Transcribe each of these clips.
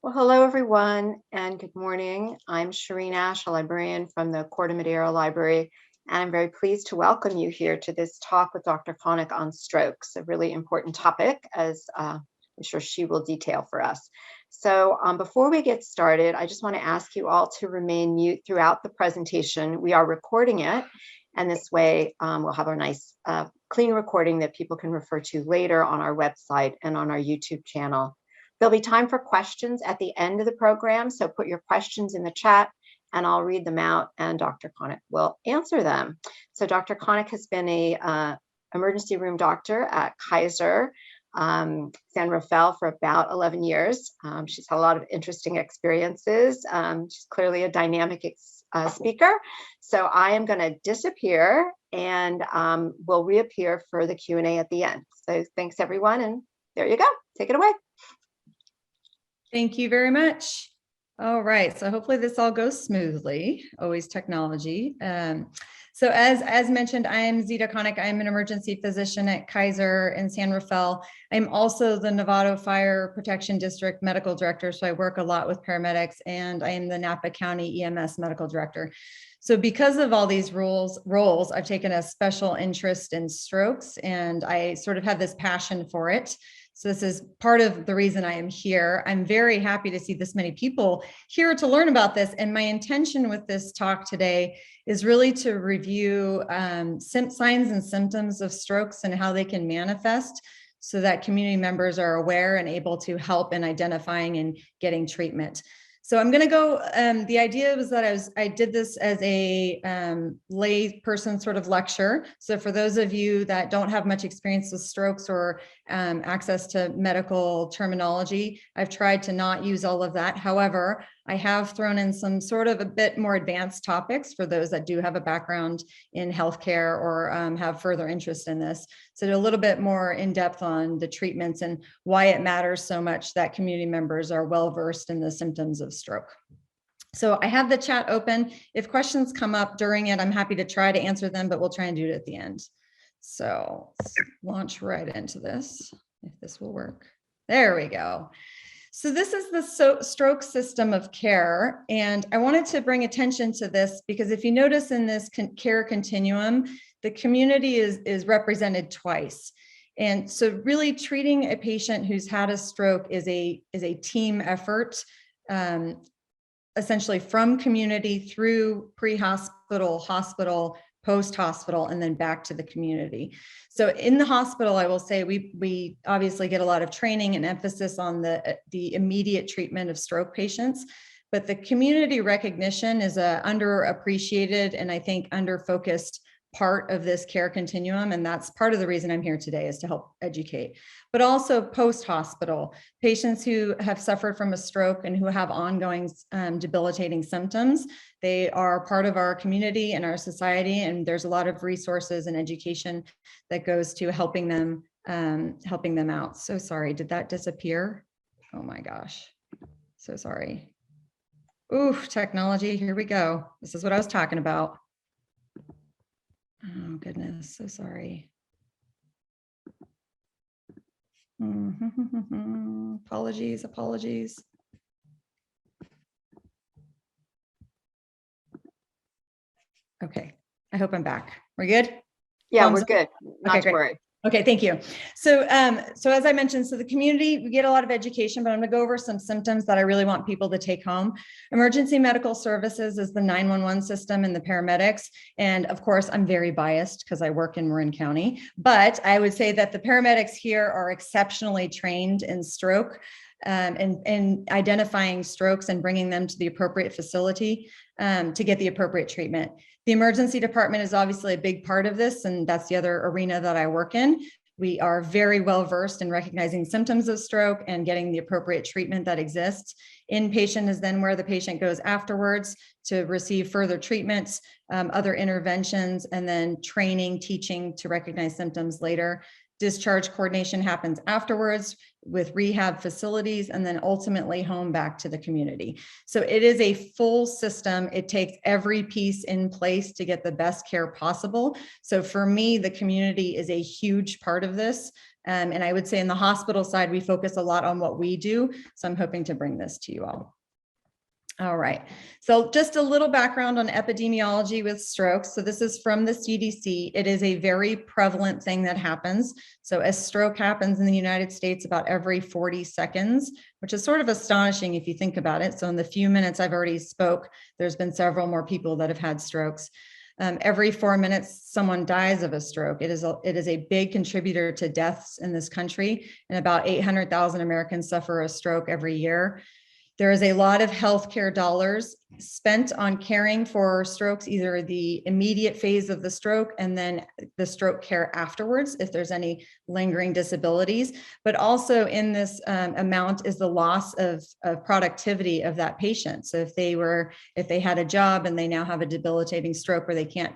Well, hello, everyone, and good morning. I'm Shireen Ash, a librarian from the Corte Madera Library, and I'm very pleased to welcome you here to this talk with Dr. Konik on strokes, a really important topic, as I'm sure she will detail for us. So before we get started, I just want to ask you all to remain mute throughout the presentation. We are recording it, and this way we'll have a nice, clean recording that people can refer to later on our website and on our YouTube channel. There'll be time for questions at the end of the program, so put your questions in the chat and I'll read them out and Dr. Konik will answer them. So Dr. Konik has been a emergency room doctor at Kaiser, San Rafael for about 11 years. She's had a lot of interesting experiences. She's clearly a dynamic speaker. So I am going to disappear and will reappear for the Q&A at the end. So thanks everyone, and there you go. Take it away. Thank you very much. All right, so hopefully this all goes smoothly, always technology. So as mentioned, I am Zita Konik. I'm an emergency physician at Kaiser in San Rafael. I'm also the Novato Fire Protection District Medical Director, so I work a lot with paramedics, and I am the Napa County EMS Medical Director. So because of all these roles, I've taken a special interest in strokes, and I sort of have this passion for it. So this is part of the reason I am here. I'm very happy to see this many people here to learn about this. And my intention with this talk today is really to review signs and symptoms of strokes and how they can manifest so that community members are aware and able to help in identifying and getting treatment. So I'm going to go, the idea was that I did this as a lay person sort of lecture. So for those of you that don't have much experience with strokes or access to medical terminology, I've tried to not use all of that. However, I have thrown in some sort of a bit more advanced topics for those that do have a background in healthcare or have further interest in this. So a little bit more in depth on the treatments and why it matters so much that community members are well versed in the symptoms of stroke. So I have the chat open. If questions come up during it, I'm happy to try to answer them, but we'll try and do it at the end. So let's launch right into this, if this will work. There we go. So this is the stroke system of care, and I wanted to bring attention to this because if you notice in this care continuum, the community is represented twice. And so really treating a patient who's had a stroke is a team effort, essentially from community through pre-hospital, hospital, post-hospital, and then back to the community. So in the hospital, I will say we obviously get a lot of training and emphasis on the immediate treatment of stroke patients, but the community recognition is a underappreciated and I think under-focused part of this care continuum. And that's part of the reason I'm here today, is to help educate. But also post-hospital, patients who have suffered from a stroke and who have ongoing debilitating symptoms, they are part of our community and our society. And there's a lot of resources and education that goes to helping them out. So sorry, did that disappear? Oh my gosh, so sorry. Oof, technology, here we go. This is what I was talking about. Oh goodness, so sorry. Apologies. Okay, I hope I'm back. We're good? Yeah, we're good. Not to worry. Okay, thank you. So, so as I mentioned, so the community, we get a lot of education, but I'm going to go over some symptoms that I really want people to take home. Emergency medical services is the 911 system and the paramedics. And of course, I'm very biased because I work in Marin County, but I would say that the paramedics here are exceptionally trained in stroke and identifying strokes and bringing them to the appropriate facility to get the appropriate treatment. The emergency department is obviously a big part of this, and that's the other arena that I work in. We are very well versed in recognizing symptoms of stroke and getting the appropriate treatment that exists. Inpatient is then where the patient goes afterwards to receive further treatments, other interventions, and then training, teaching to recognize symptoms later. Discharge coordination happens afterwards with rehab facilities, and then ultimately home back to the community. So it is a full system. It takes every piece in place to get the best care possible. So for me, the community is a huge part of this. And I would say in the hospital side, we focus a lot on what we do. So I'm hoping to bring this to you all. All right, so just a little background on epidemiology with strokes. So this is from the CDC. It is a very prevalent thing that happens. So a stroke happens in the United States about every 40 seconds, which is sort of astonishing if you think about it. So in the few minutes I've already spoke, there's been several more people that have had strokes. Every 4 minutes, someone dies of a stroke. It is a big contributor to deaths in this country, and about 800,000 Americans suffer a stroke every year. There is a lot of healthcare dollars spent on caring for strokes, either the immediate phase of the stroke and then the stroke care afterwards, if there's any lingering disabilities. But also in this amount is the loss of productivity of that patient. So if they had a job and they now have a debilitating stroke where they can't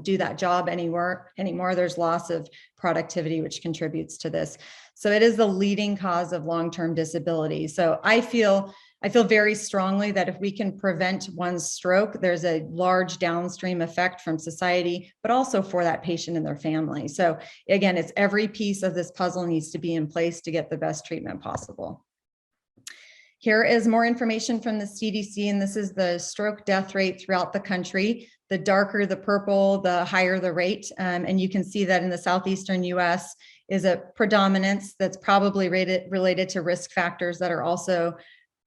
do that job anymore, there's loss of productivity, which contributes to this. So it is the leading cause of long-term disability. So I feel very strongly that if we can prevent one stroke, there's a large downstream effect from society, but also for that patient and their family. So again, it's every piece of this puzzle needs to be in place to get the best treatment possible. Here is more information from the CDC, and this is the stroke death rate throughout the country. The darker the purple, the higher the rate. And you can see that in the southeastern US is a predominance that's probably related to risk factors that are also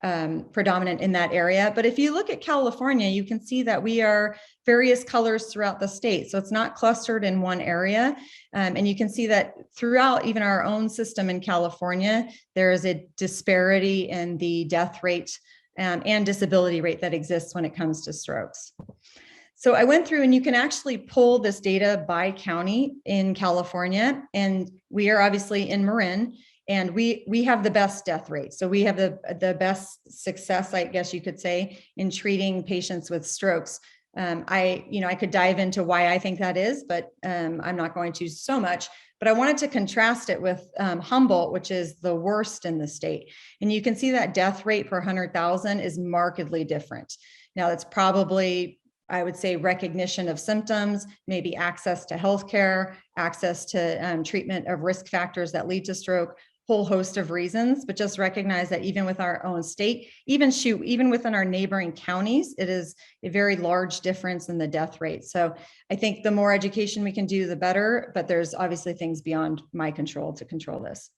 predominant in that area. But if you look at California, you can see that we are various colors throughout the state. So it's not clustered in one area. And you can see that throughout even our own system in California, there is a disparity in the death rate and disability rate that exists when it comes to strokes. So I went through, and you can actually pull this data by county in California, and we are obviously in Marin. And we have the best death rate. So we have the best success, I guess you could say, in treating patients with strokes. I could dive into why I think that is, but I'm not going to so much. But I wanted to contrast it with Humboldt, which is the worst in the state. And you can see that death rate per 100,000 is markedly different. Now, it's probably, I would say, recognition of symptoms, maybe access to healthcare, access to treatment of risk factors that lead to stroke, whole host of reasons, but just recognize that even with our own state, even within our neighboring counties, it is a very large difference in the death rate. So I think the more education we can do, the better, but there's obviously things beyond my control to control this.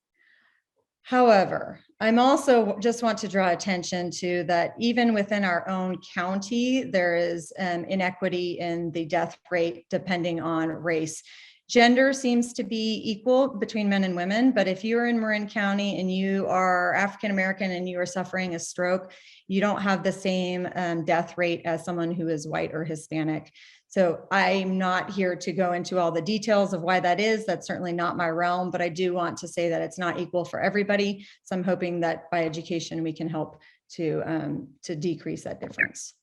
However, I'm also just want to draw attention to that even within our own county, there is inequity in the death rate depending on race. Gender seems to be equal between men and women, but if you're in Marin County and you are African-American and you are suffering a stroke, you don't have the same death rate as someone who is white or Hispanic. So I'm not here to go into all the details of why that is. That's certainly not my realm, but I do want to say that it's not equal for everybody. So I'm hoping that by education, we can help to decrease that difference.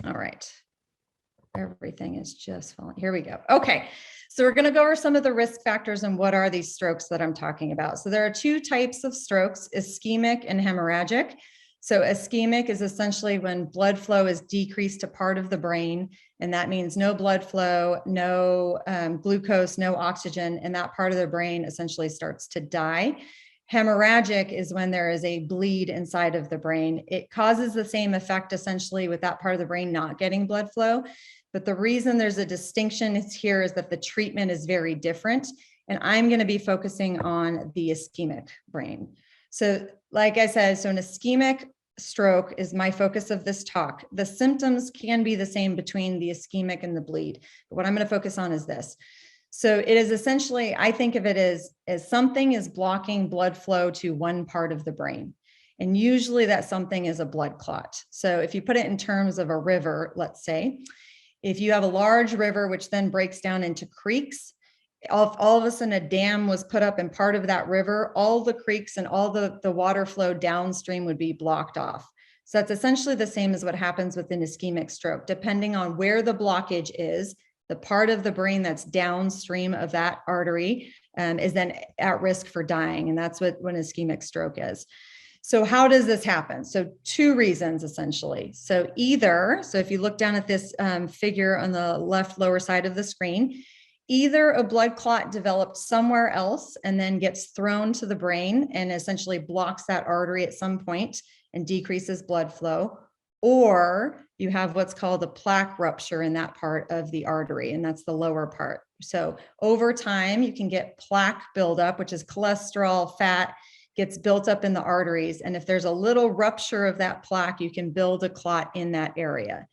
All right. Everything is just falling. Here we go. Okay. So we're going to go over some of the risk factors and what are these strokes that I'm talking about. So there are two types of strokes, ischemic and hemorrhagic. So ischemic is essentially when blood flow is decreased to part of the brain, and that means no blood flow, no glucose, no oxygen, and that part of the brain essentially starts to die. Hemorrhagic is when there is a bleed inside of the brain. It causes the same effect essentially with that part of the brain not getting blood flow. But the reason there's a distinction here is that the treatment is very different. And I'm going to be focusing on the ischemic brain. So like I said, so an ischemic stroke is my focus of this talk. The symptoms can be the same between the ischemic and the bleed. But what I'm going to focus on is this. So it is essentially, I think of it as something is blocking blood flow to one part of the brain. And usually that something is a blood clot. So if you put it in terms of a river, let's say, if you have a large river, which then breaks down into creeks, all of a sudden a dam was put up in part of that river, all the creeks and all the water flow downstream would be blocked off. So that's essentially the same as what happens with an ischemic stroke. Depending on where the blockage is, the part of the brain that's downstream of that artery is then at risk for dying. And that's what an ischemic stroke is. So how does this happen? So two reasons, essentially. So if you look down at this figure on the left lower side of the screen, either a blood clot developed somewhere else and then gets thrown to the brain and essentially blocks that artery at some point and decreases blood flow, or you have what's called a plaque rupture in that part of the artery, and that's the lower part. So over time, you can get plaque buildup, which is cholesterol, fat, gets built up in the arteries. And if there's a little rupture of that plaque, you can build a clot in that area.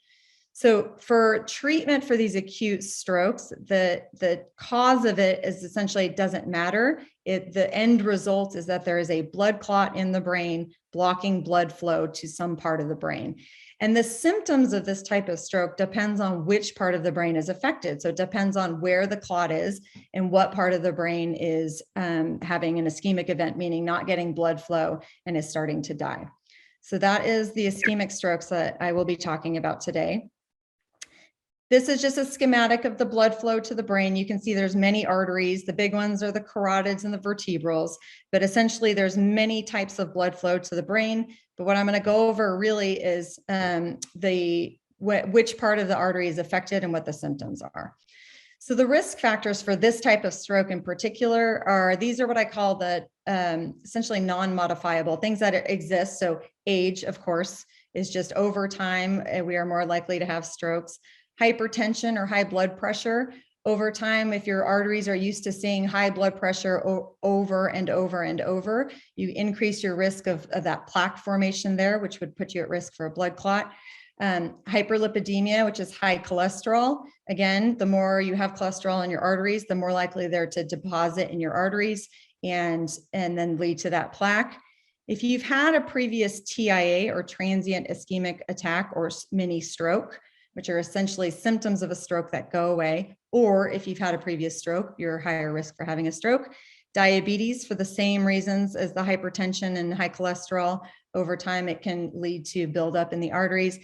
So for treatment for these acute strokes, the cause of it is essentially, it doesn't matter. The end result is that there is a blood clot in the brain blocking blood flow to some part of the brain. And the symptoms of this type of stroke depends on which part of the brain is affected. So it depends on where the clot is and what part of the brain is having an ischemic event, meaning not getting blood flow and is starting to die. So that is the ischemic strokes that I will be talking about today. This is just a schematic of the blood flow to the brain. You can see there's many arteries. The big ones are the carotids and the vertebrals, but essentially there's many types of blood flow to the brain. But what I'm going to go over really is which part of the artery is affected and what the symptoms are. So the risk factors for this type of stroke in particular these are what I call the essentially non-modifiable things that exist. So age, of course, is just over time, we are more likely to have strokes. Hypertension or high blood pressure. Over time, if your arteries are used to seeing high blood pressure over and over and over, you increase your risk of that plaque formation there, which would put you at risk for a blood clot. Hyperlipidemia, which is high cholesterol. Again, the more you have cholesterol in your arteries, the more likely they're to deposit in your arteries and then lead to that plaque. If you've had a previous TIA or transient ischemic attack or mini stroke, which are essentially symptoms of a stroke that go away, or if you've had a previous stroke, you're higher risk for having a stroke. Diabetes, for the same reasons as the hypertension and high cholesterol, over time it can lead to buildup in the arteries.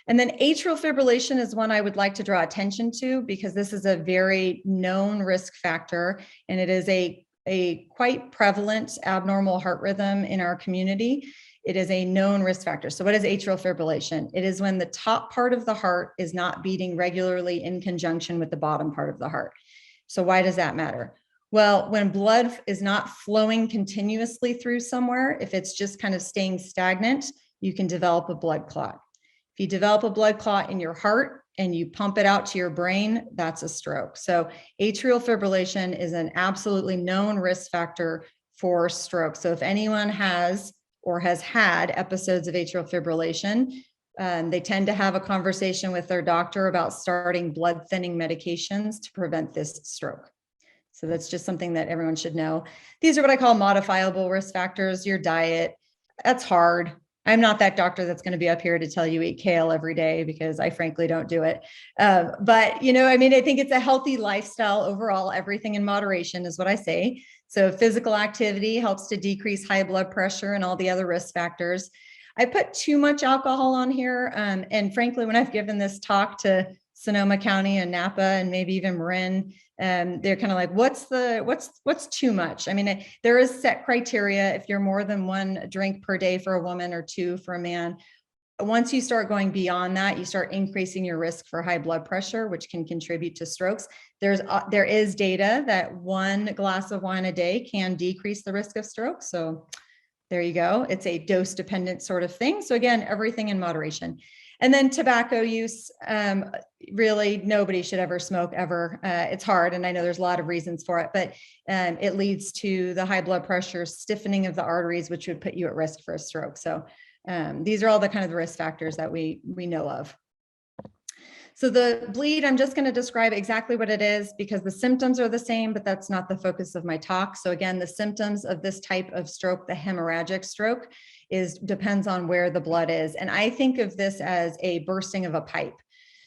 And then atrial fibrillation is one I would like to draw attention to because this is a very known risk factor, and it is a quite prevalent abnormal heart rhythm in our community. It is a known risk factor. So what is atrial fibrillation? It is when the top part of the heart is not beating regularly in conjunction with the bottom part of the heart. So why does that matter? Well, when blood is not flowing continuously through somewhere, if it's just kind of staying stagnant, you can develop a blood clot. If you develop a blood clot in your heart and you pump it out to your brain, that's a stroke. So atrial fibrillation is an absolutely known risk factor for stroke. So if anyone has or has had episodes of atrial fibrillation, they tend to have a conversation with their doctor about starting blood thinning medications to prevent this stroke. So that's just something that everyone should know. These are what I call modifiable risk factors. Your diet, that's hard. I'm not that doctor that's going to be up here to tell you eat kale every day because I frankly don't do it. But, I think it's a healthy lifestyle overall. Everything in moderation is what I say. So physical activity helps to decrease high blood pressure and all the other risk factors. I put too much alcohol on here. And frankly, when I've given this talk to Sonoma County and Napa and maybe even Marin, they're kind of like, what's too much? There is set criteria. If you're more than one drink per day for a woman or two for a man, once you start going beyond that, you start increasing your risk for high blood pressure, which can contribute to strokes. There is data that one glass of wine a day can decrease the risk of stroke. So there you go. It's a dose dependent sort of thing. So again, everything in moderation. And then tobacco use, really nobody should ever smoke ever. It's hard. And I know there's a lot of reasons for it, but it leads to the high blood pressure, stiffening of the arteries, which would put you at risk for a stroke. So these are all the kind of the risk factors that we know of. So the bleed, I'm just going to describe exactly what it is because the symptoms are the same, but that's not the focus of my talk. So again, the symptoms of this type of stroke, the hemorrhagic stroke, depends on where the blood is. And I think of this as a bursting of a pipe.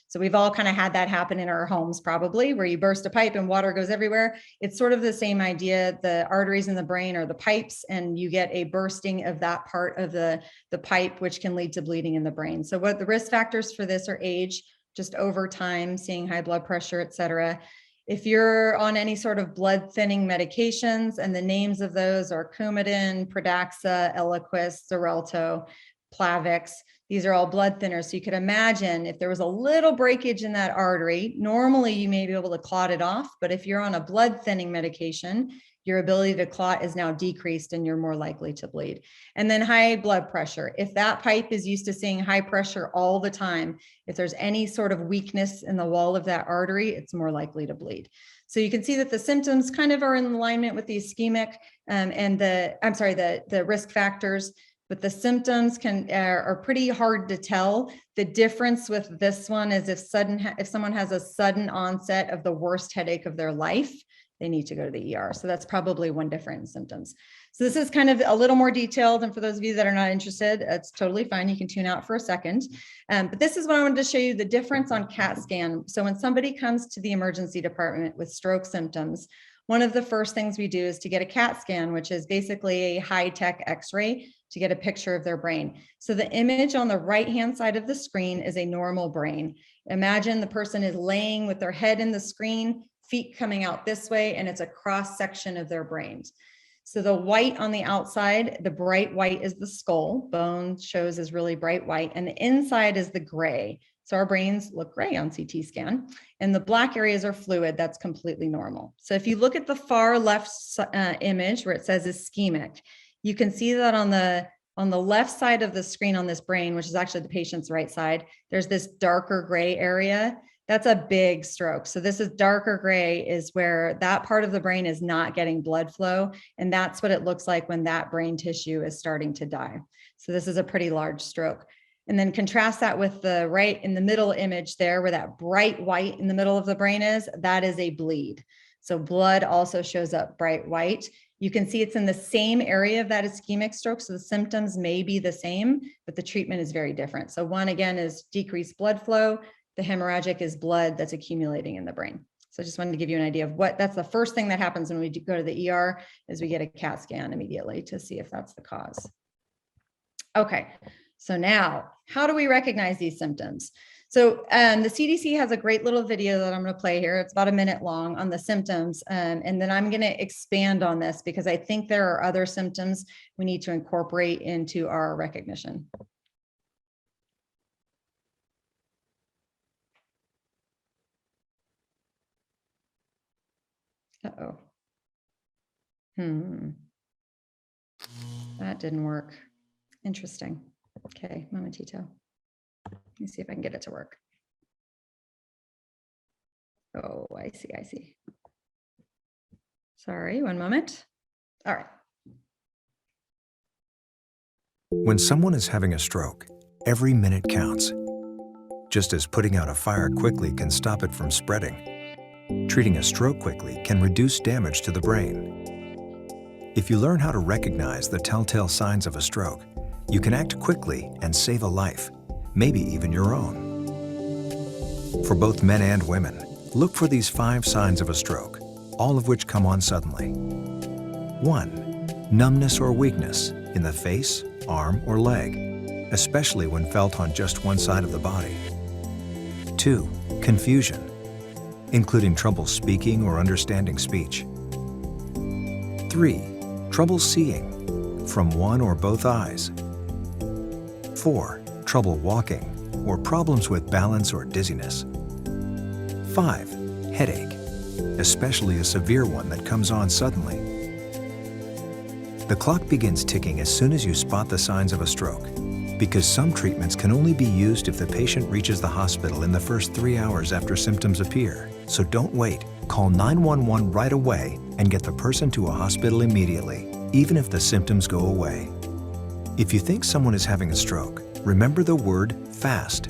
So we've all kind of had that happen in our homes probably, where you burst a pipe and water goes everywhere. It's sort of the same idea. The arteries in the brain are the pipes, and you get a bursting of that part of the pipe, which can lead to bleeding in the brain. So what the risk factors for this are age, just over time, seeing high blood pressure, et cetera. If you're on any sort of blood thinning medications, and the names of those are Coumadin, Pradaxa, Eliquis, Xarelto, Plavix, these are all blood thinners. So you could imagine if there was a little breakage in that artery, normally you may be able to clot it off, but if you're on a blood thinning medication, your ability to clot is now decreased and you're more likely to bleed. And then high blood pressure. If that pipe is used to seeing high pressure all the time, if there's any sort of weakness in the wall of that artery, it's more likely to bleed. So you can see that the symptoms kind of are in alignment with the ischemic and the risk factors, but the symptoms are pretty hard to tell. The difference with this one is if someone has a sudden onset of the worst headache of their life, they need to go to the ER. So that's probably one difference in symptoms. So this is kind of a little more detailed. And for those of you that are not interested, it's totally fine. You can tune out for a second. But this is what I wanted to show you, the difference on CAT scan. So when somebody comes to the emergency department with stroke symptoms, one of the first things we do is to get a CAT scan, which is basically a high-tech X-ray to get a picture of their brain. So the image on the right-hand side of the screen is a normal brain. Imagine the person is laying with their head in the screen, feet coming out this way, and it's a cross section of their brains. So the white on the outside, the bright white is the skull, bone shows as really bright white, and the inside is the gray. So our brains look gray on CT scan, and the black areas are fluid. That's completely normal. So if you look at the far left image where it says ischemic, you can see that on the left side of the screen on this brain, which is actually the patient's right side, there's this darker gray area. That's a big stroke. So this is darker gray is where that part of the brain is not getting blood flow. And that's what it looks like when that brain tissue is starting to die. So this is a pretty large stroke. And then contrast that with the right in the middle image there where that bright white in the middle of the brain is, that is a bleed. So blood also shows up bright white. You can see it's in the same area of that ischemic stroke. So the symptoms may be the same, but the treatment is very different. So one again is decreased blood flow. The hemorrhagic is blood that's accumulating in the brain. So I just wanted to give you an idea of that's the first thing that happens when we go to the ER is we get a CAT scan immediately to see if that's the cause. Okay, so now how do we recognize these symptoms? So the CDC has a great little video that I'm going to play here. It's about a minute long on the symptoms. And then I'm going to expand on this because I think there are other symptoms we need to incorporate into our recognition. Uh-oh. That didn't work. Interesting. Okay, momentito. Let me see if I can get it to work. Oh, I see. Sorry, one moment. All right. When someone is having a stroke, every minute counts. Just as putting out a fire quickly can stop it from spreading, treating a stroke quickly can reduce damage to the brain. If you learn how to recognize the telltale signs of a stroke, you can act quickly and save a life, maybe even your own. For both men and women, look for these 5 signs of a stroke, all of which come on suddenly. 1. Numbness or weakness in the face, arm, or leg, especially when felt on just one side of the body. 2. Confusion, including trouble speaking or understanding speech. 3. Trouble seeing, from one or both eyes. 4. Trouble walking, or problems with balance or dizziness. 5. Headache, especially a severe one that comes on suddenly. The clock begins ticking as soon as you spot the signs of a stroke, because some treatments can only be used if the patient reaches the hospital in the first 3 hours after symptoms appear. So don't wait. Call 911 right away and get the person to a hospital immediately, even if the symptoms go away. If you think someone is having a stroke, remember the word FAST.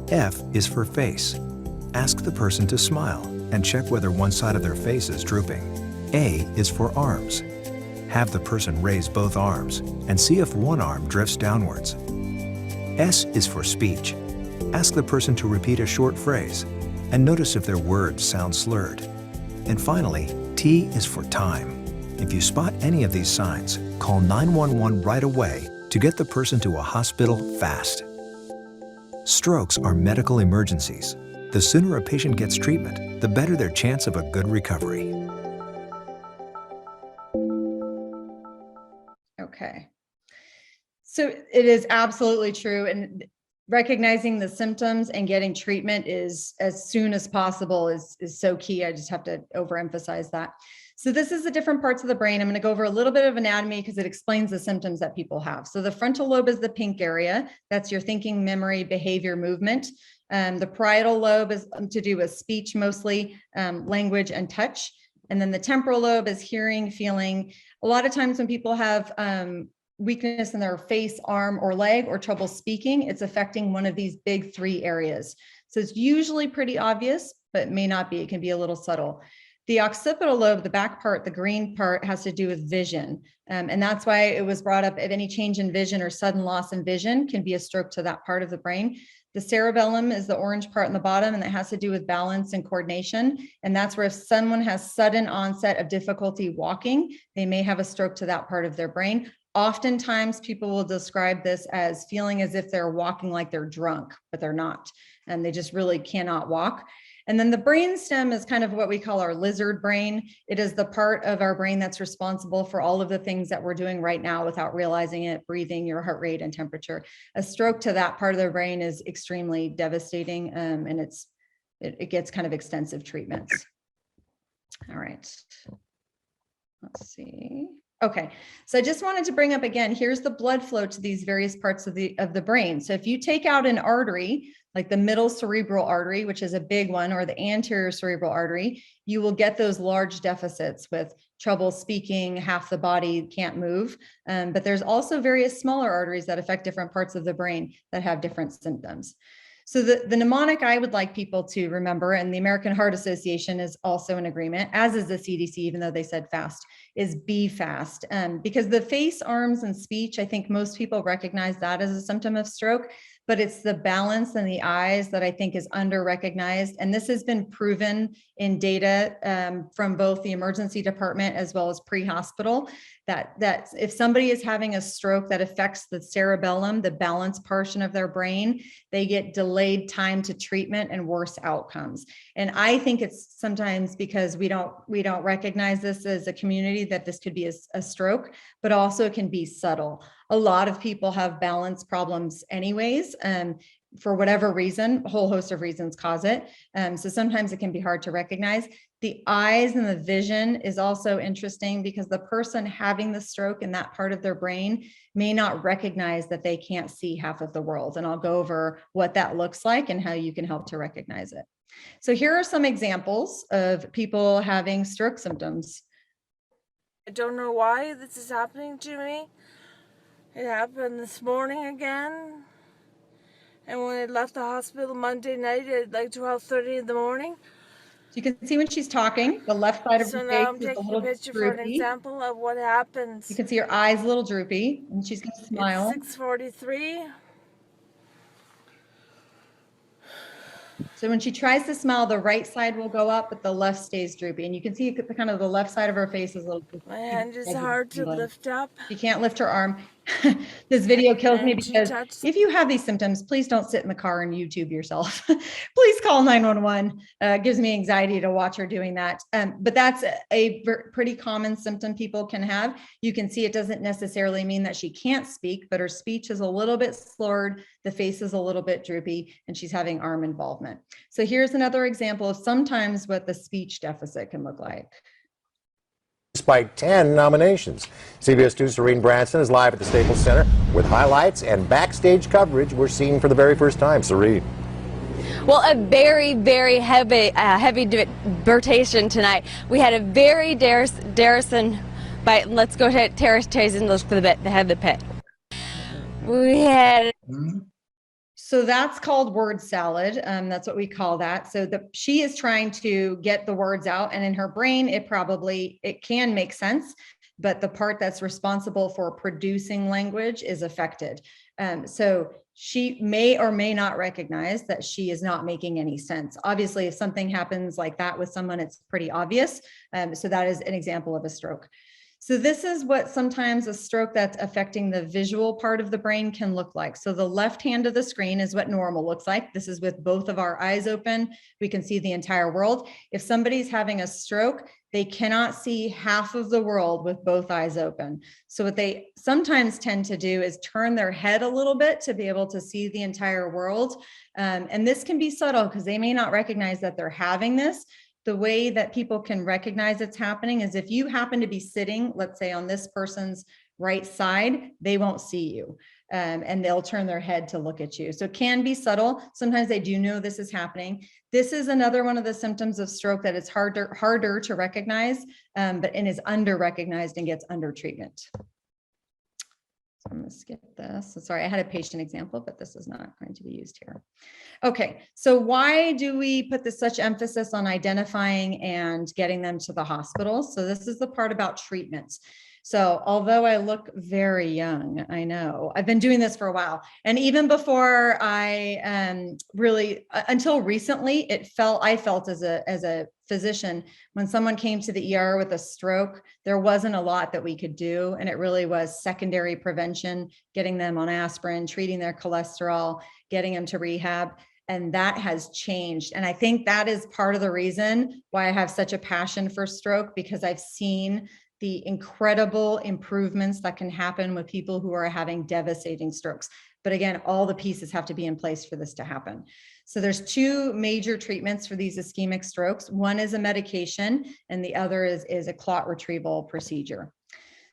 F is for face. Ask the person to smile and check whether one side of their face is drooping. A is for arms. Have the person raise both arms and see if one arm drifts downwards. S is for speech. Ask the person to repeat a short phrase and notice if their words sound slurred. And finally, T is for time. If you spot any of these signs, call 911 right away to get the person to a hospital fast. Strokes are medical emergencies. The sooner a patient gets treatment, the better their chance of a good recovery. Okay. So it is absolutely true. And recognizing the symptoms and getting treatment is as soon as possible is so key. I just have to overemphasize that. So this is the different parts of the brain. I'm going to go over a little bit of anatomy because it explains the symptoms that people have. So the frontal lobe is the pink area. That's your thinking, memory, behavior, movement. The parietal lobe is to do with speech, mostly language and touch. And then the temporal lobe is hearing, feeling. A lot of times when people have weakness in their face, arm, or leg, or trouble speaking, it's affecting one of these big three areas. So it's usually pretty obvious, but it may not be. It can be a little subtle. The occipital lobe, the back part, the green part, has to do with vision. And that's why it was brought up, if any change in vision or sudden loss in vision can be a stroke to that part of the brain. The cerebellum is the orange part in the bottom, and that has to do with balance and coordination. And that's where if someone has sudden onset of difficulty walking, they may have a stroke to that part of their brain. Oftentimes people will describe this as feeling as if they're walking like they're drunk, but they're not, and they just really cannot walk. And then the brain stem is kind of what we call our lizard brain. It is the part of our brain that's responsible for all of the things that we're doing right now without realizing it, breathing, your heart rate, and temperature. A stroke to that part of the brain is extremely devastating, and it gets kind of extensive treatments. All right, let's see. Okay, so I just wanted to bring up again, here's the blood flow to these various parts of the brain. So if you take out an artery, like the middle cerebral artery, which is a big one, or the anterior cerebral artery, you will get those large deficits with trouble speaking, half the body can't move. But there's also various smaller arteries that affect different parts of the brain that have different symptoms. So the mnemonic I would like people to remember, and the American Heart Association is also in agreement, as is the CDC, even though they said fast, is be fast. Because the face, arms, and speech, I think most people recognize that as a symptom of stroke, but it's the balance and the eyes that I think is under-recognized. And this has been proven in data from both the emergency department as well as pre-hospital, that if somebody is having a stroke that affects the cerebellum, the balance portion of their brain, they get delayed time to treatment and worse outcomes. And I think it's sometimes because we don't recognize this as a community, that this could be a stroke, but also it can be subtle. A lot of people have balance problems anyways, for whatever reason, a whole host of reasons cause it. So sometimes it can be hard to recognize. The eyes and the vision is also interesting because the person having the stroke in that part of their brain may not recognize that they can't see half of the world. And I'll go over what that looks like and how you can help to recognize it. So here are some examples of people having stroke symptoms. I don't know why this is happening to me. It happened this morning again. And when I left the hospital Monday night at like 12:30 in the morning. So you can see when she's talking, the left side of her face I'm is a taking little a picture droopy. for an example of what happens. You can see her eyes a little droopy, and she's going to smile. It's 6:43. So when she tries to smile, the right side will go up, but the left stays droopy. And you can see kind of the left side of her face is a little droopy. My hand is hard to lift up. She can't lift her arm. This video kills me because if you have these symptoms, please don't sit in the car and YouTube yourself. Please call 911. Gives me anxiety to watch her doing that. But that's a pretty common symptom people can have. You can see it doesn't necessarily mean that she can't speak, but her speech is a little bit slurred. The face is a little bit droopy, and she's having arm involvement. So here's another example of sometimes what the speech deficit can look like. Despite 10 nominations. CBS 2's Serene Branson is live at the Staples Center with highlights and backstage coverage we're seeing for the very first time. Serene. Well, a very, very heavy debatation tonight. We had a very Darrison, but let's go to Terrace and look for the head of the pit. We had. So that's called word salad. That's what we call that. So she is trying to get the words out, and in her brain, it can make sense, but the part that's responsible for producing language is affected. So she may or may not recognize that she is not making any sense. Obviously, if something happens like that with someone, it's pretty obvious. So that is an example of a stroke. So this is what sometimes a stroke that's affecting the visual part of the brain can look like. So the left hand of the screen is what normal looks like. This is with both of our eyes open. We can see the entire world. If somebody's having a stroke, they cannot see half of the world with both eyes open. So what they sometimes tend to do is turn their head a little bit to be able to see the entire world. And this can be subtle because they may not recognize that they're having this. The way that people can recognize it's happening is if you happen to be sitting, let's say on this person's right side, they won't see you. And they'll turn their head to look at you. So it can be subtle. Sometimes they do know this is happening. This is another one of the symptoms of stroke that it's harder to recognize, but is under-recognized and gets under treatment. So I'm going to skip this. So sorry, I had a patient example, but this is not going to be used here. Okay, so why do we put such emphasis on identifying and getting them to the hospital? So this is the part about treatments. So although I look very young, I know I've been doing this for a while. And even before I really, until recently, I felt as a physician, when someone came to the ER with a stroke, there wasn't a lot that we could do. And it really was secondary prevention, getting them on aspirin, treating their cholesterol, getting them to rehab. And that has changed. And I think that is part of the reason why I have such a passion for stroke, because I've seen the incredible improvements that can happen with people who are having devastating strokes. But again, all the pieces have to be in place for this to happen. So there's two major treatments for these ischemic strokes. One is a medication, and the other is a clot retrieval procedure.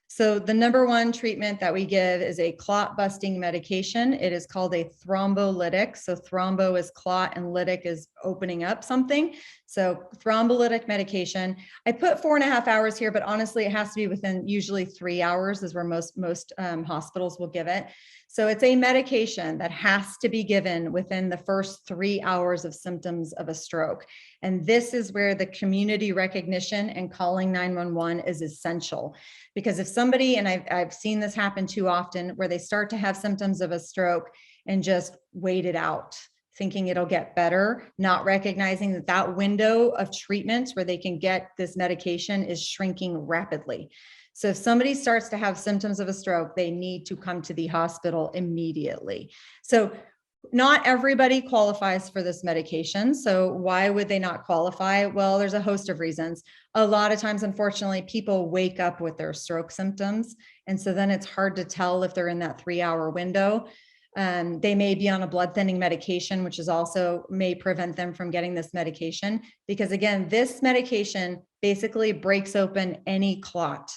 So the number one treatment that we give is a clot busting medication. It is called a thrombolytic. So thrombo is clot and lytic is opening up something. So thrombolytic medication. I put 4.5 hours here, but honestly, it has to be within usually 3 hours is where most hospitals will give it. So it's a medication that has to be given within the first 3 hours of symptoms of a stroke. And this is where the community recognition and calling 911 is essential. Because if somebody, and I've seen this happen too often, where they start to have symptoms of a stroke and just wait it out, thinking it'll get better, not recognizing that that window of treatment where they can get this medication is shrinking rapidly. So if somebody starts to have symptoms of a stroke, they need to come to the hospital immediately. So not everybody qualifies for this medication. So why would they not qualify? Well, there's a host of reasons. A lot of times, unfortunately, people wake up with their stroke symptoms. And so then it's hard to tell if they're in that 3-hour window. They may be on a blood thinning medication, which is also may prevent them from getting this medication. Because again, this medication basically breaks open any clot.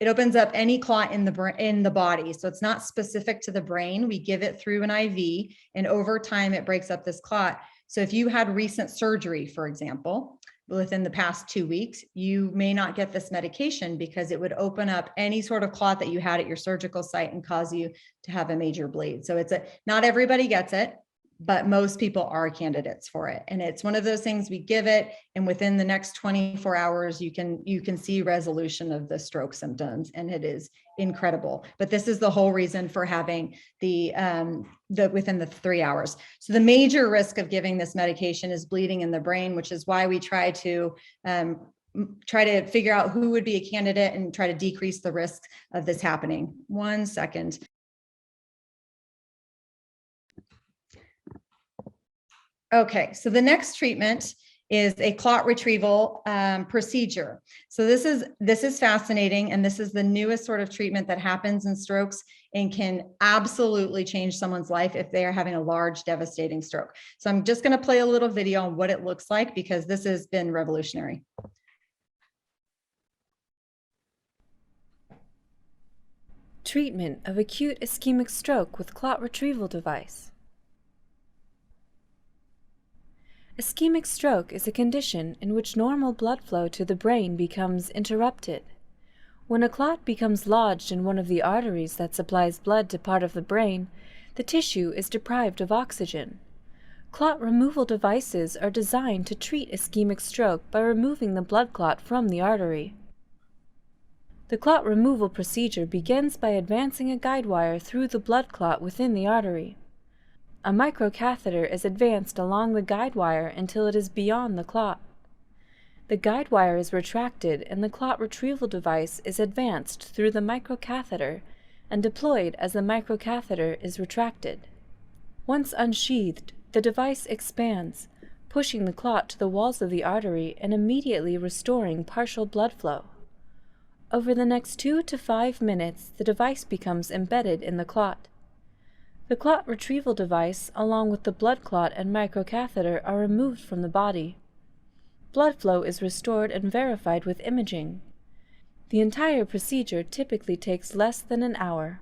It opens up any clot in the body. So it's not specific to the brain. We give it through an IV, and over time it breaks up this clot. So if you had recent surgery, for example, within the past 2 weeks, you may not get this medication because it would open up any sort of clot that you had at your surgical site and cause you to have a major bleed. So not everybody gets it, but most people are candidates for it. And it's one of those things we give it, and within the next 24 hours, you can see resolution of the stroke symptoms, and it is incredible. But this is the whole reason for having the within the 3 hours. So the major risk of giving this medication is bleeding in the brain, which is why we try to figure out who would be a candidate and try to decrease the risk of this happening. 1 second. Okay, so the next treatment is a clot retrieval procedure. So this is fascinating, and this is the newest sort of treatment that happens in strokes and can absolutely change someone's life if they are having a large, devastating stroke. So I'm just going to play a little video on what it looks like, because this has been revolutionary. Treatment of acute ischemic stroke with clot retrieval device. Ischemic stroke is a condition in which normal blood flow to the brain becomes interrupted. When a clot becomes lodged in one of the arteries that supplies blood to part of the brain, the tissue is deprived of oxygen. Clot removal devices are designed to treat ischemic stroke by removing the blood clot from the artery. The clot removal procedure begins by advancing a guide wire through the blood clot within the artery. A microcatheter is advanced along the guide wire until it is beyond the clot. The guide wire is retracted and the clot retrieval device is advanced through the microcatheter and deployed as the microcatheter is retracted. Once unsheathed, the device expands, pushing the clot to the walls of the artery and immediately restoring partial blood flow. Over the next 2 to 5 minutes, the device becomes embedded in the clot. The clot retrieval device, along with the blood clot and microcatheter, are removed from the body. Blood flow is restored and verified with imaging. The entire procedure typically takes less than an hour.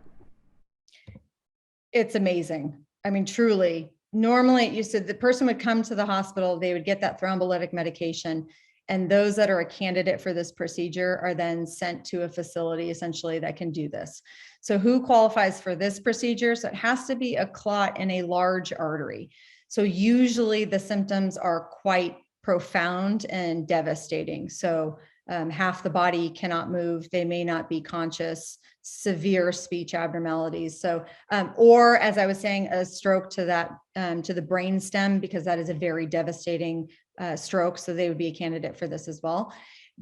It's amazing. I mean, truly. Normally, it used to, the person would come to the hospital, they would get that thrombolytic medication, and those that are a candidate for this procedure are then sent to a facility essentially that can do this. So who qualifies for this procedure? So it has to be a clot in a large artery. So usually the symptoms are quite profound and devastating. So half the body cannot move, they may not be conscious, severe speech abnormalities. So, or as I was saying, a stroke to that, to the brain stem, because that is a very devastating stroke. So they would be a candidate for this as well.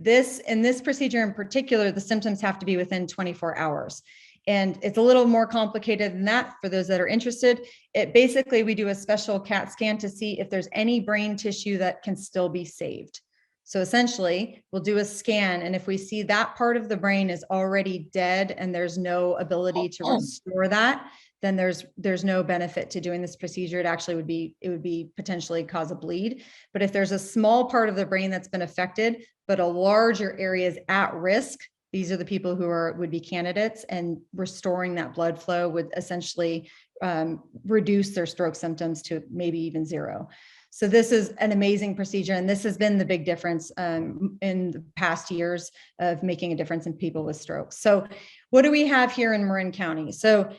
In this procedure in particular, the symptoms have to be within 24 hours. And it's a little more complicated than that for those that are interested. Basically, we do a special CAT scan to see if there's any brain tissue that can still be saved. So essentially, we'll do a scan, and if we see that part of the brain is already dead and there's no ability to restore that, then there's no benefit to doing this procedure. It would be potentially cause a bleed. But if there's a small part of the brain that's been affected, but a larger area is at risk, these are the people who would be candidates, and restoring that blood flow would essentially reduce their stroke symptoms to maybe even zero. So this is an amazing procedure, and this has been the big difference in the past years of making a difference in people with strokes. So what do we have here in Marin County? So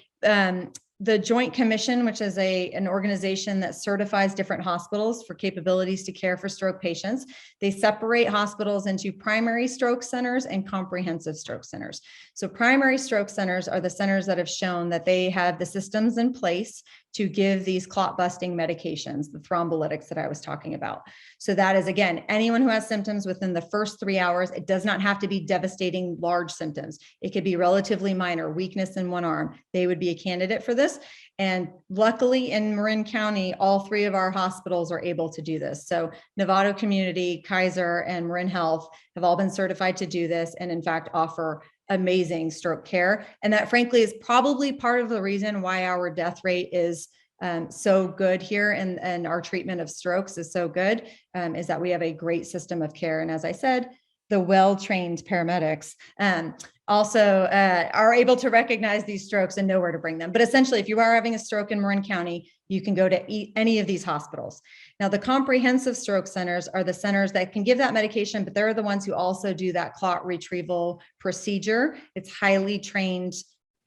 the Joint Commission, which is an organization that certifies different hospitals for capabilities to care for stroke patients, they separate hospitals into primary stroke centers and comprehensive stroke centers. So primary stroke centers are the centers that have shown that they have the systems in place to give these clot busting medications, the thrombolytics that I was talking about. So that is, again, anyone who has symptoms within the first 3 hours. It does not have to be devastating large symptoms. It could be relatively minor, weakness in one arm. They would be a candidate for this. And luckily in Marin County, all 3 of our hospitals are able to do this. So Novato Community, Kaiser, and Marin Health have all been certified to do this, and in fact offer amazing stroke care. And that frankly is probably part of the reason why our death rate is so good here, and our treatment of strokes is so good, is that we have a great system of care. And as I said, the well-trained paramedics also are able to recognize these strokes and know where to bring them. But essentially, if you are having a stroke in Marin County, you can go to any of these hospitals. Now, the comprehensive stroke centers are the centers that can give that medication, but they're the ones who also do that clot retrieval procedure. It's highly trained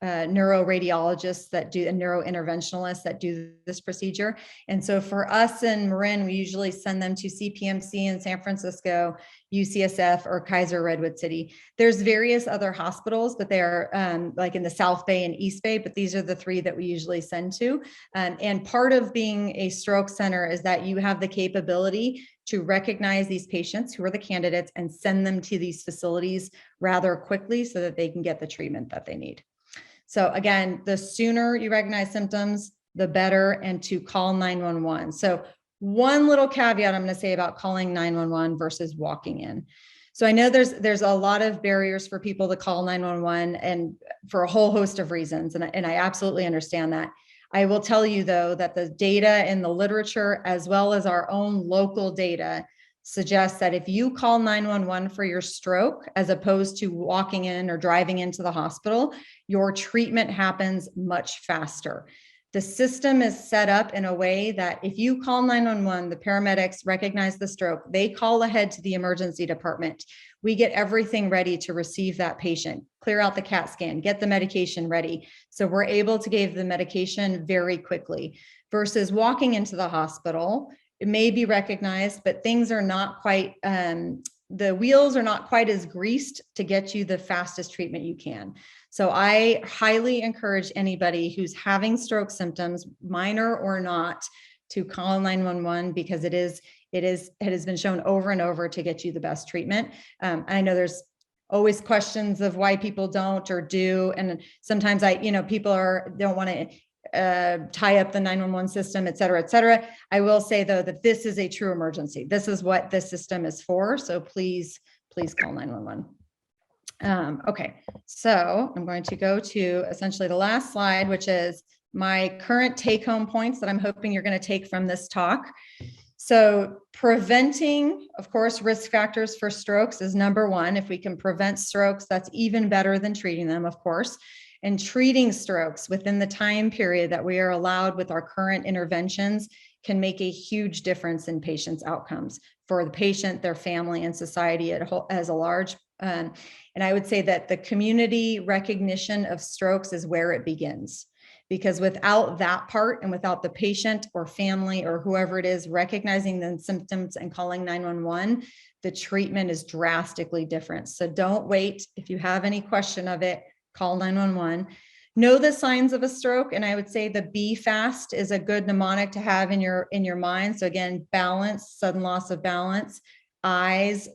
neuroradiologists that do, and neurointerventionalists that do this procedure. And so for us in Marin, we usually send them to CPMC in San Francisco, UCSF, or Kaiser Redwood City. There's various other hospitals, but they are like in the South Bay and East Bay, but these are the 3 that we usually send to. And part of being a stroke center is that you have the capability to recognize these patients who are the candidates and send them to these facilities rather quickly so that they can get the treatment that they need. So again, the sooner you recognize symptoms, the better, and to call 911. So one little caveat I'm going to say about calling 911 versus walking in. So I know there's a lot of barriers for people to call 911, and for a whole host of reasons. And I absolutely understand that. I will tell you though, that the data in the literature, as well as our own local data, suggests that if you call 911 for your stroke, as opposed to walking in or driving into the hospital, your treatment happens much faster. The system is set up in a way that if you call 911, the paramedics recognize the stroke, they call ahead to the emergency department. We get everything ready to receive that patient, clear out the CAT scan, get the medication ready. So we're able to give the medication very quickly versus walking into the hospital. It may be recognized, but things are not quite, the wheels are not quite as greased to get you the fastest treatment you can. So I highly encourage anybody who's having stroke symptoms, minor or not, to call 911, because it is it has been shown over and over to get you the best treatment. I know there's always questions of why people don't or do. And sometimes people don't want to tie up the 911 system, et cetera, et cetera. I will say though, that this is a true emergency. This is what this system is for. So please call 911. Okay, so I'm going to go to essentially the last slide, which is my current take-home points that I'm hoping you're going to take from this talk. So preventing, of course, risk factors for strokes is number one. If we can prevent strokes, that's even better than treating them, of course. And treating strokes within the time period that we are allowed with our current interventions can make a huge difference in patients' outcomes for the patient, their family, and society as a large. And I would say that the community recognition of strokes is where it begins. Because without that part and without the patient or family or whoever it is recognizing the symptoms and calling 911, the treatment is drastically different. So don't wait. If you have any question of it, call 911. Know the signs of a stroke. And I would say the B FAST is a good mnemonic to have in your mind. So again, balance, sudden loss of balance, eyes,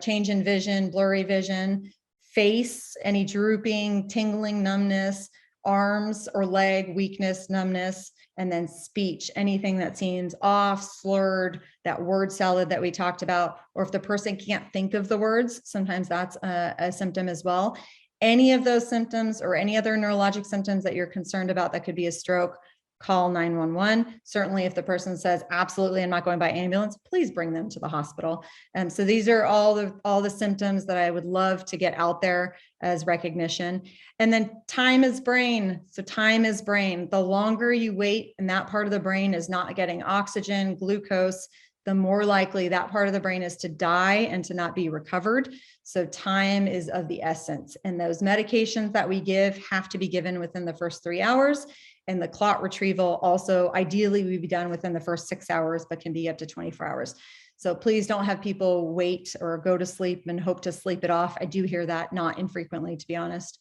change in vision, blurry vision, face, any drooping, tingling, numbness, arms or leg weakness, numbness, and then speech, anything that seems off, slurred, that word salad that we talked about, or if the person can't think of the words, sometimes that's a symptom as well. Any of those symptoms or any other neurologic symptoms that you're concerned about that could be a stroke, call 911. Certainly if the person says, absolutely, I'm not going by ambulance, please bring them to the hospital. So these are all the symptoms that I would love to get out there as recognition. And then time is brain. So time is brain. The longer you wait and that part of the brain is not getting oxygen, glucose, the more likely that part of the brain is to die and to not be recovered. So time is of the essence. And those medications that we give have to be given within the first 3 hours. And the clot retrieval also, ideally, would be done within the first 6 hours, but can be up to 24 hours. So please don't have people wait or go to sleep and hope to sleep it off. I do hear that not infrequently, to be honest.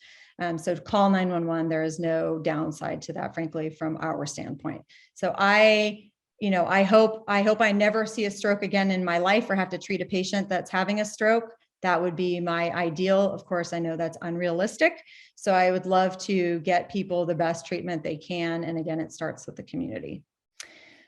So call 911. There is no downside to that, frankly, from our standpoint. So I hope I never see a stroke again in my life or have to treat a patient that's having a stroke. That would be my ideal. Of course, I know that's unrealistic. So I would love to get people the best treatment they can. And again, it starts with the community.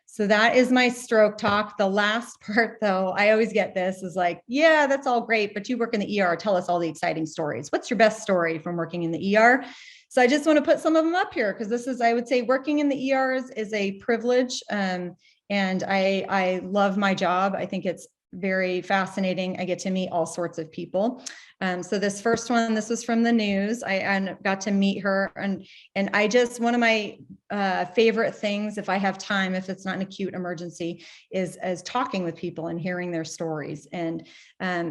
So that is my stroke talk. The last part, though, I always get this is like, yeah, that's all great, but you work in the ER. Tell us all the exciting stories. What's your best story from working in the ER? So I just want to put some of them up here because this is, I would say, working in the ER is a privilege. And I love my job. I think it's very fascinating. I get to meet all sorts of people. So this first one, this was from the news. I got to meet her, and I just, one of my favorite things, if I have time, if it's not an acute emergency, is talking with people and hearing their stories. And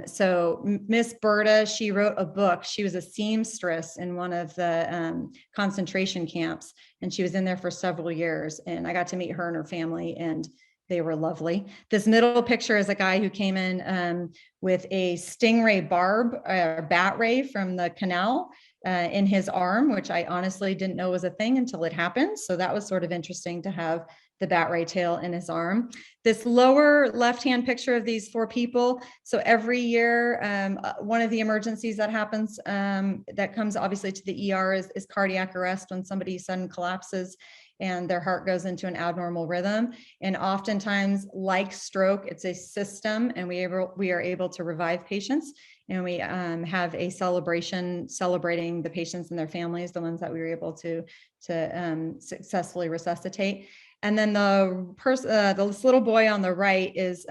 so Miss Berta, she wrote a book. She was a seamstress in one of the concentration camps, and she was in there for several years. And I got to meet her and her family, and they were lovely. This middle picture is a guy who came in with a stingray barb, bat ray from the canal in his arm, which I honestly didn't know was a thing until it happened. So that was sort of interesting to have the bat ray tail in his arm. This lower left-hand picture of these 4 people. So every year, one of the emergencies that happens that comes obviously to the ER is cardiac arrest, when somebody sudden collapses and their heart goes into an abnormal rhythm. And oftentimes, like stroke, it's a system, and we are able to revive patients. And we have a celebration celebrating the patients and their families, the ones that we were able to successfully resuscitate. And then this little boy on the right is,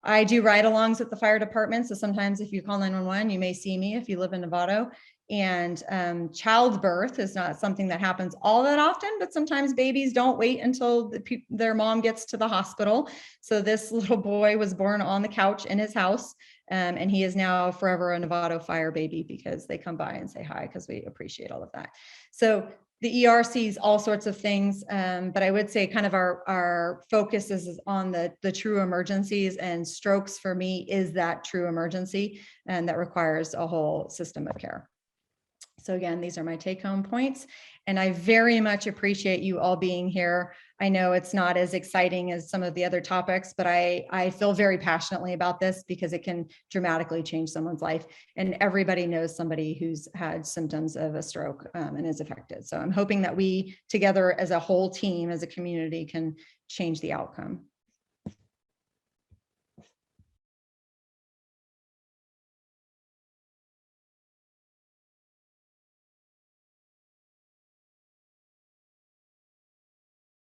I do ride-alongs with the fire department. So sometimes if you call 911, you may see me if you live in Novato. And childbirth is not something that happens all that often, but sometimes babies don't wait until their mom gets to the hospital. So this little boy was born on the couch in his house, and he is now forever a Novato fire baby because they come by and say hi, because we appreciate all of that. So the ER sees all sorts of things, but I would say kind of our focus is on the true emergencies, and strokes for me is that true emergency, and that requires a whole system of care. So again, these are my take-home points, and I very much appreciate you all being here. I know it's not as exciting as some of the other topics, but I feel very passionately about this because it can dramatically change someone's life. And everybody knows somebody who's had symptoms of a stroke and is affected. So I'm hoping that we together as a whole team, as a community, can change the outcome.